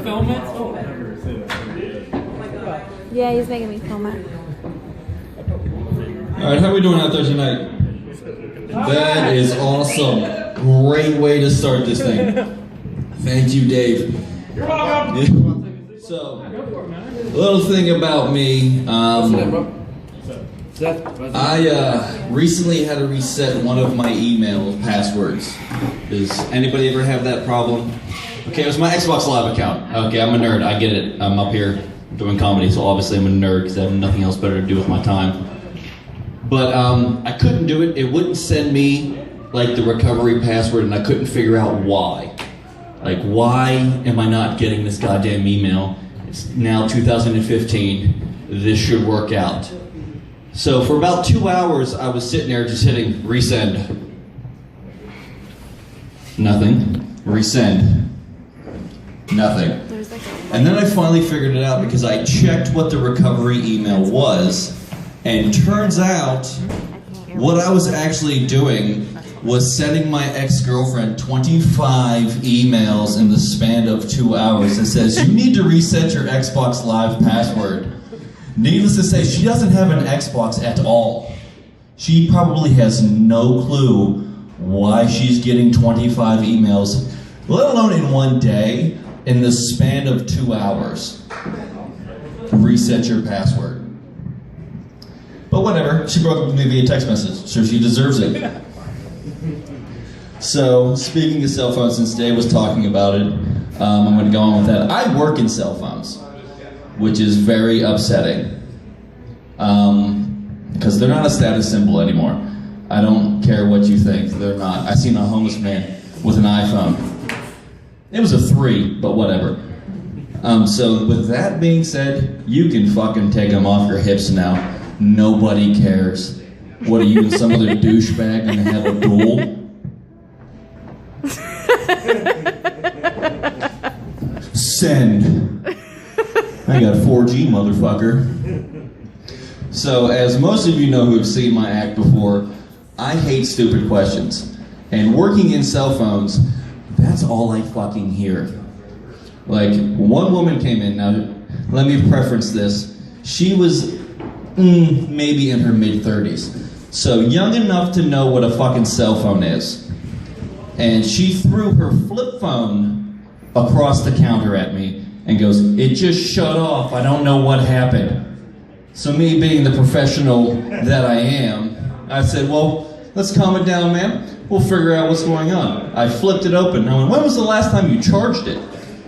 film it? Yeah, he's making me film it. Alright, how are we doing out there tonight? That is awesome. Great way to start this thing. Thank you, Dave. You're welcome. So, a little thing about me. I recently had to reset one of my email passwords. Does anybody ever have that problem? Okay, it was my Xbox Live account. Okay, I'm a nerd. I get it. I'm up here doing comedy, so obviously I'm a nerd because I have nothing else better to do with my time. But I couldn't do it. It wouldn't send me like the recovery password, and I couldn't figure out why. Like, why am I not getting this goddamn email? It's now 2015. This should work out. So for about 2 hours, I was sitting there just hitting resend. Nothing. Resend. Nothing. And then I finally figured it out because I checked what the recovery email was, and turns out what I was actually doing was sending my ex-girlfriend 25 emails in the span of 2 hours that says, you need to reset your Xbox Live password. Needless to say, she doesn't have an Xbox at all. She probably has no clue why she's getting 25 emails, let alone in one day, in the span of 2 hours. Reset your password. But whatever, she broke up with me via text message, so she deserves it. So, speaking of cell phones, since Dave was talking about it, I'm going to go on with that. I work in cell phones, which is very upsetting. Because they're not a status symbol anymore. I don't care what you think, they're not. I seen a homeless man with an iPhone. It was a 3, but whatever. So with that being said, you can fucking take them off your hips now. Nobody cares. What are you, and some other douchebag gonna have a duel? Send. I got 4G, motherfucker. So, as most of you know who have seen my act before, I hate stupid questions. And working in cell phones, that's all I fucking hear. Like, one woman came in, now, let me preference this. She was maybe in her mid-30s. So, young enough to know what a fucking cell phone is. And she threw her flip phone across the counter at me and goes, it just shut off, I don't know what happened. So me being the professional that I am, I said, well, let's calm it down, ma'am. We'll figure out what's going on. I flipped it open. I went, when was the last time you charged it?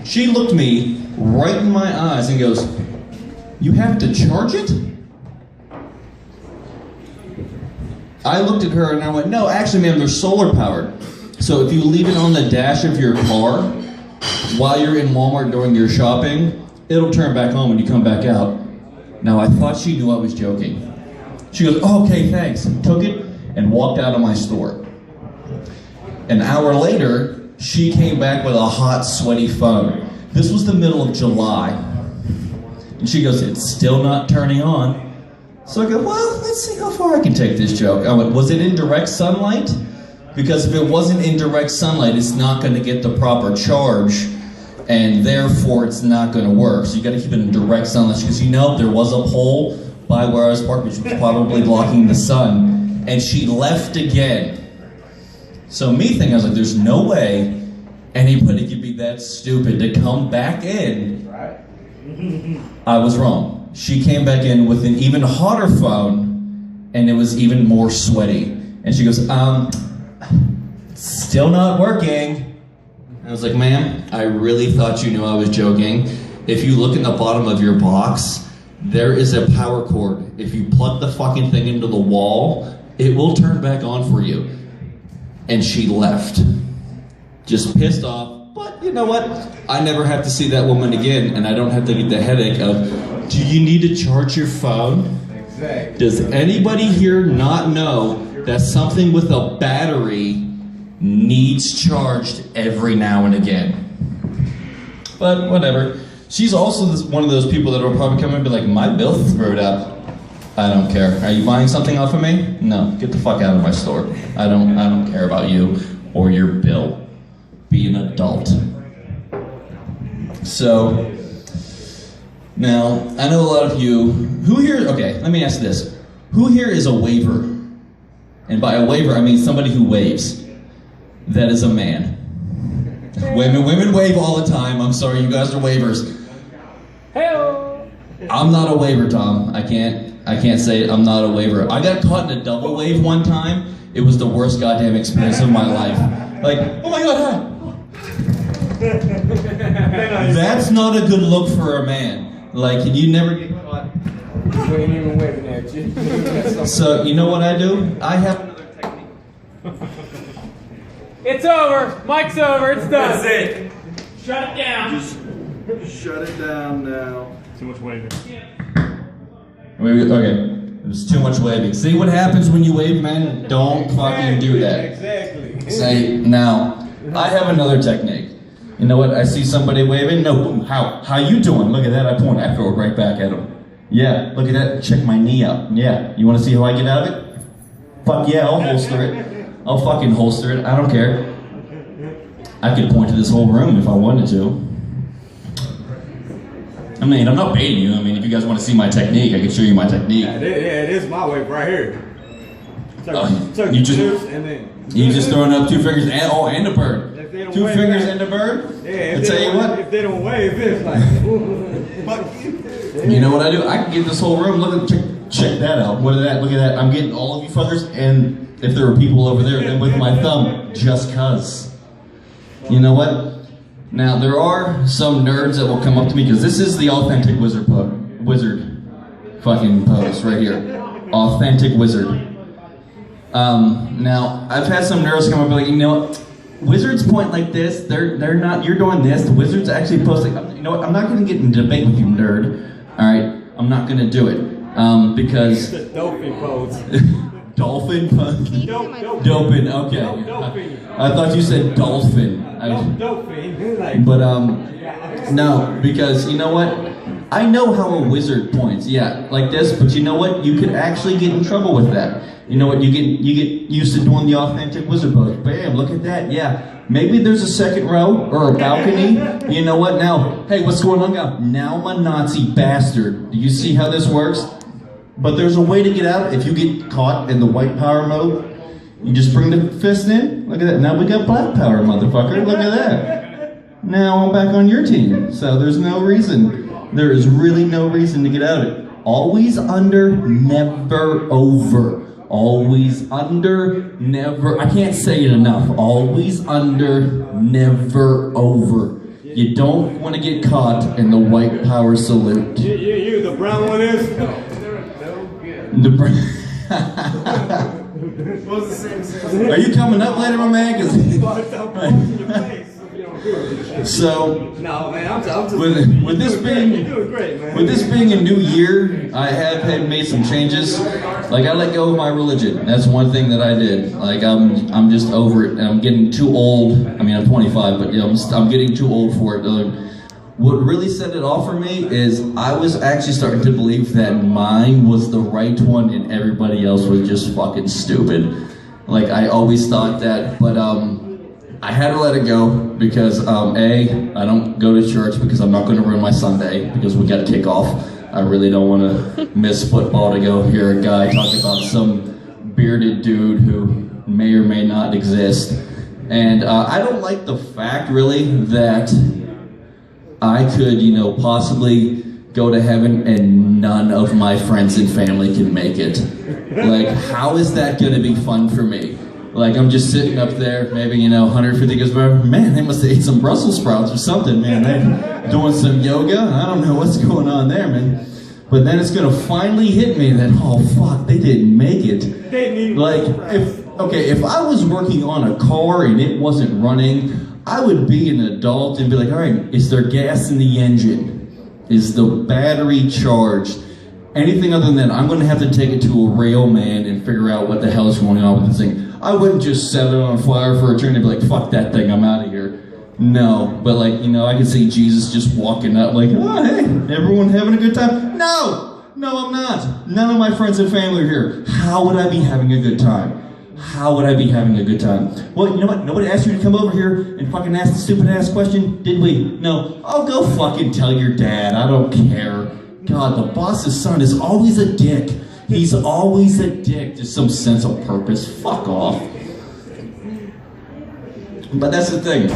She looked me right in my eyes and goes, you have to charge it? I looked at her and I went, no, actually, ma'am, they're solar powered. So if you leave it on the dash of your car while you're in Walmart doing your shopping, it'll turn back on when you come back out. Now, I thought she knew I was joking. She goes, oh, okay, thanks. Took it and walked out of my store. An hour later, she came back with a hot, sweaty phone. This was the middle of July. And she goes, it's still not turning on. So I go, well, let's see how far I can take this joke. I went, was it in direct sunlight? Because if it wasn't in direct sunlight, it's not going to get the proper charge, and therefore it's not going to work. So you got to keep it in direct sunlight, because you know there was a pole by where I was parked, which was probably blocking the sun, and she left again. So me thinking, I was like, there's no way anybody could be that stupid to come back in. Right. I was wrong. She came back in with an even hotter phone, and it was even more sweaty. And she goes, still not working. I was like, ma'am, I really thought you knew I was joking. If you look in the bottom of your box, there is a power cord. If you plug the fucking thing into the wall, it will turn back on for you. And she left. Just pissed off, but you know what? I never have to see that woman again, and I don't have to get the headache of, do you need to charge your phone? Exactly. Does anybody here not know that something with a battery needs charged every now and again? But whatever. She's also one of those people that will probably come in and be like, my bill screwed up. I don't care. Are you buying something off of me? No, get the fuck out of my store. I don't care about you or your bill. Be an adult. So, now, I know a lot of you, who here, okay, let me ask this. Who here is a waver? And by a waver, I mean somebody who waves. That is a man. Women wave all the time. I'm sorry, you guys are wavers. Hey-o. I'm not a waver, Tom. I can't say it. I'm not a waver. I got caught in a double wave one time. It was the worst goddamn experience of my life. Like, oh my god, hi. That's not a good look for a man. Like, you never get caught. We ain't even waving at you. So, you know what I do? I have another technique. It's over. Mike's over. It's done. That's it. Shut it down. Just shut it down now. Too much waving. Okay, there's too much waving. See what happens when you wave, man? Don't fucking do that. Exactly. Say, now, I have another technique. You know what? I see somebody waving. No, how you doing? Look at that. I point. I throw it right back at them. Yeah, look at that. Check my knee up. Yeah, you want to see how I get out of it? Fuck yeah, I'll holster it. I'll fucking holster it. I don't care. I could point to this whole room if I wanted to. I mean, I'm not baiting you. I mean, if you guys want to see my technique, I can show you my technique. Yeah, it is my wave right here. You just and then you just throwing up two fingers and a bird. Two fingers and a bird. Yeah, I tell you what. If they don't wave, it's like. You know what I do? I can get this whole room. Look at check that out. What is that? Look at that. I'm getting all of you fuckers, and if there were people over there, then with my thumb, just cuz. You know what? Now there are some nerds that will come up to me because this is the authentic wizard fucking pose right here. Authentic wizard. Now I've had some nerds come up and be like, you know what? Wizards point like this. They're not. You're doing this. The wizards actually post like. You know what? I'm not going to get in debate with you, nerd. All right. I'm not going to do it because. The dolphin pose. Dolphin pose. Dolphin. Okay. I thought you said dolphin. Dolphin. But no, because you know what? I know how a wizard points. Yeah, like this. But you know what? You could actually get in trouble with that. You know what? You get used to doing the authentic wizard pose. Bam! Look at that. Yeah. Maybe there's a second row or a balcony. You know what? Now, hey, what's going on now? Now I'm a Nazi bastard. Do you see how this works? But there's a way to get out. If you get caught in the white power mode, you just bring the fist in. Look at that. Now we got black power, motherfucker. Look at that. Now I'm back on your team. So there's no reason. There is really no reason to get out of it. Always under, never over. Always under, never, I can't say it enough. Always under, never over. You don't want to get caught in the white power salute. You, the brown one is? The brown. Are you coming up later, my man? So, no, man, I'm just with this being great, man. with this being a new year, I have made some changes. Like I let go of my religion. That's one thing that I did. Like I'm just over it. I'm getting too old. I mean, I'm 25, but you know, I'm getting too old for it. What really set it off for me is I was actually starting to believe that mine was the right one and everybody else was just fucking stupid. Like I always thought that, but I had to let it go because A, I don't go to church because I'm not going to ruin my Sunday because we got kickoff. I really don't want to miss football to go hear a guy talk about some bearded dude who may or may not exist. And I don't like the fact really that I could, you know, possibly go to heaven and none of my friends and family can make it. Like, how is that going to be fun for me? Like, I'm just sitting up there, maybe, you know, 150 goes by, man, they must have ate some Brussels sprouts or something, man. They're doing some yoga. I don't know what's going on there, man. But then it's going to finally hit me that, oh, fuck, they didn't make it. Like, if I was working on a car and it wasn't running, I would be an adult and be like, all right, is there gas in the engine? Is the battery charged? Anything other than that, I'm going to have to take it to a rail man and figure out what the hell is going on with this thing. I wouldn't just set it on fire for a turn and be like, fuck that thing, I'm out of here. No, but like, you know, I could see Jesus just walking up like, oh, hey, everyone having a good time? No, I'm not. None of my friends and family are here. How would I be having a good time? how would I be having a good time? Well, you know what? Nobody asked you to come over here and fucking ask the stupid ass question, did we? No. Oh, go fucking tell your dad. I don't care. God, the boss's son is always a dick. He's always a dick. There's some sense of purpose. Fuck off. But that's the thing.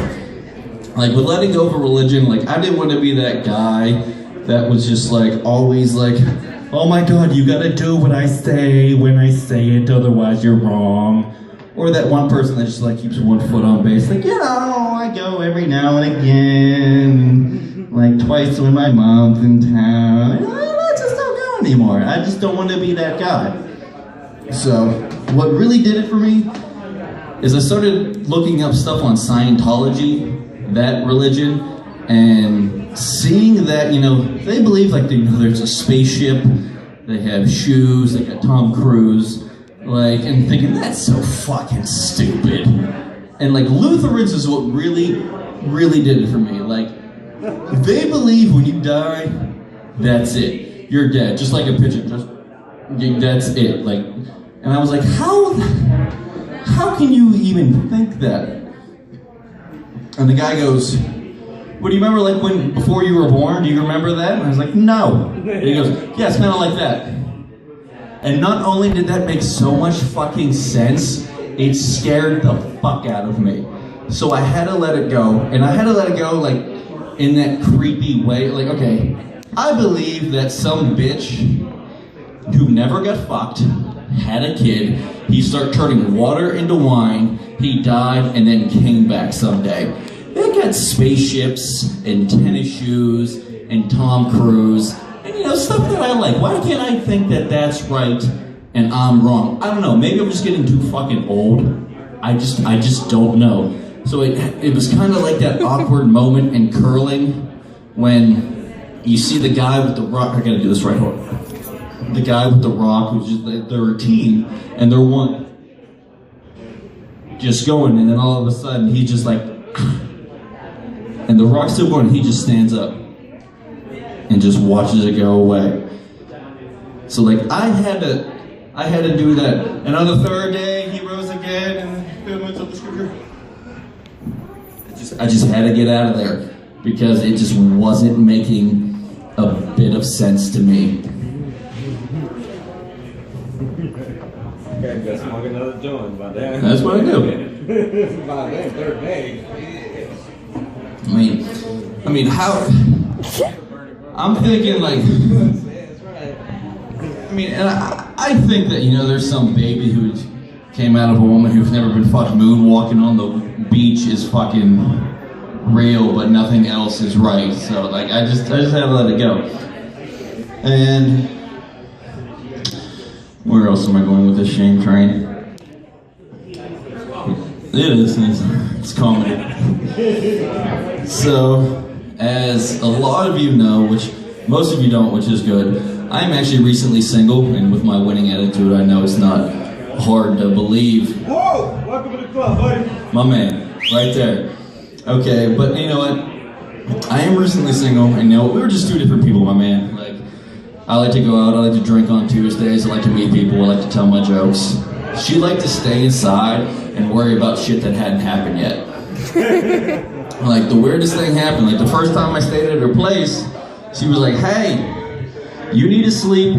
Like, with letting go of a religion, like, I didn't want to be that guy that was just, like, always like, oh my God, you gotta do what I say when I say it, otherwise you're wrong. Or that one person that just, like, keeps one foot on base, like, you know, I go every now and again, like, twice when my mom's in town. I just don't go anymore. I just don't want to be that guy. So, what really did it for me is I started looking up stuff on Scientology, that religion, and seeing that, you know, they believe, like, you know, there's a spaceship, they have shoes, they got Tom Cruise, like, and thinking, that's so fucking stupid. And, like, Lutherans is what really, really did it for me. Like, they believe when you die, that's it. You're dead, just like a pigeon, that's it. Like, and I was like, how can you even think that? And the guy goes, well, do you remember, like, when, before you were born, do you remember that? And I was like, no. And he goes, yeah, it's kind of like that. And not only did that make so much fucking sense, it scared the fuck out of me. So I had to let it go, and I had to let it go, like, in that creepy way. Like, okay, I believe that some bitch who never got fucked, had a kid, he started turning water into wine, he died, and then came back someday. They got spaceships, and tennis shoes, and Tom Cruise, and, you know, stuff that I like. Why can't I think that that's right, and I'm wrong? I don't know, maybe I'm just getting too fucking old. I just don't know. So it was kind of like that awkward moment in curling when you see the guy with the rock. I gotta do this right, hold on. The guy with the rock, who's just, they're a team, and they're one. Just going, and then all of a sudden, he's just like, and the rock's still going, and he just stands up and just watches it go away. So, like, I had to do that. And on the third day, he rose again, and Bill went up the scripture. I just had to get out of there because it just wasn't making a bit of sense to me. Okay, just smoke another joint by then. That's what I do. By then, third day. I mean, how? I'm thinking, like, I mean, and I think that, you know, there's some baby who came out of a woman who's never been fucking moonwalking on the beach is fucking real, but nothing else is right. So, like, I just had to let it go. And where else am I going with this shame train? It's comedy. So, as a lot of you know, which most of you don't, which is good, I'm actually recently single, and with my winning attitude, I know it's not hard to believe. Whoa! Welcome to the club, buddy. My man, right there. Okay, but you know what? I am recently single, and you know, we were just two different people, my man. Like, I like to go out, I like to drink on Tuesdays, I like to meet people, I like to tell my jokes. She liked to stay inside and worry about shit that hadn't happened yet. Like, the weirdest thing happened, like the first time I stayed at her place, she was like, hey, you need to sleep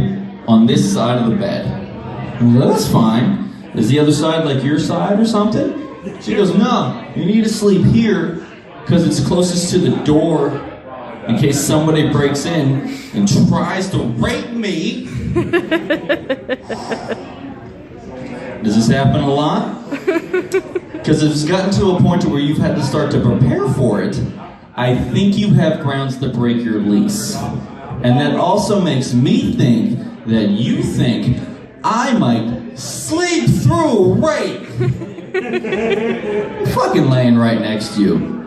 on this side of the bed. I was like, that's fine. Is the other side like your side or something? She goes, no, you need to sleep here because it's closest to the door in case somebody breaks in and tries to rape me. Does this happen a lot? Because it's gotten to a point where you've had to start to prepare for it. I think you have grounds to break your lease. And that also makes me think that you think I might sleep through rape. Fucking laying right next to you.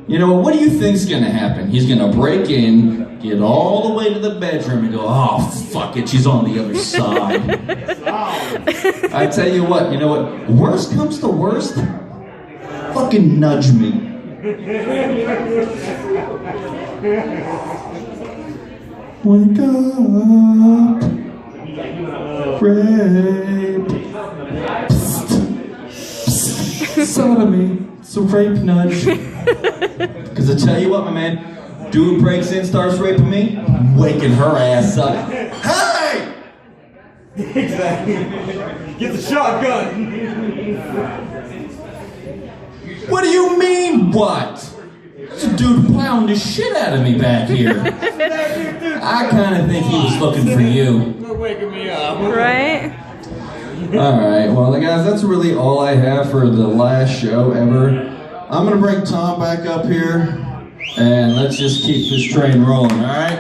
You know, what do you think's gonna happen? He's gonna break in, get all the way to the bedroom and go, oh, fuck it, she's on the other side. I tell you what, worst comes to worst, fucking nudge me. Wake up, rape. Psst. Sodomy. It's a rape nudge. Because I tell you what, my man, dude breaks in, starts raping me, waking her ass up. Hey! Exactly. Get the shotgun. What do you mean, what? There's a dude plowing the shit out of me back here. I kind of think he was looking for you. They're waking me up. Right? Alright, well, guys, that's really all I have for the last show ever. I'm going to bring Tom back up here, and let's just keep this train rolling, alright?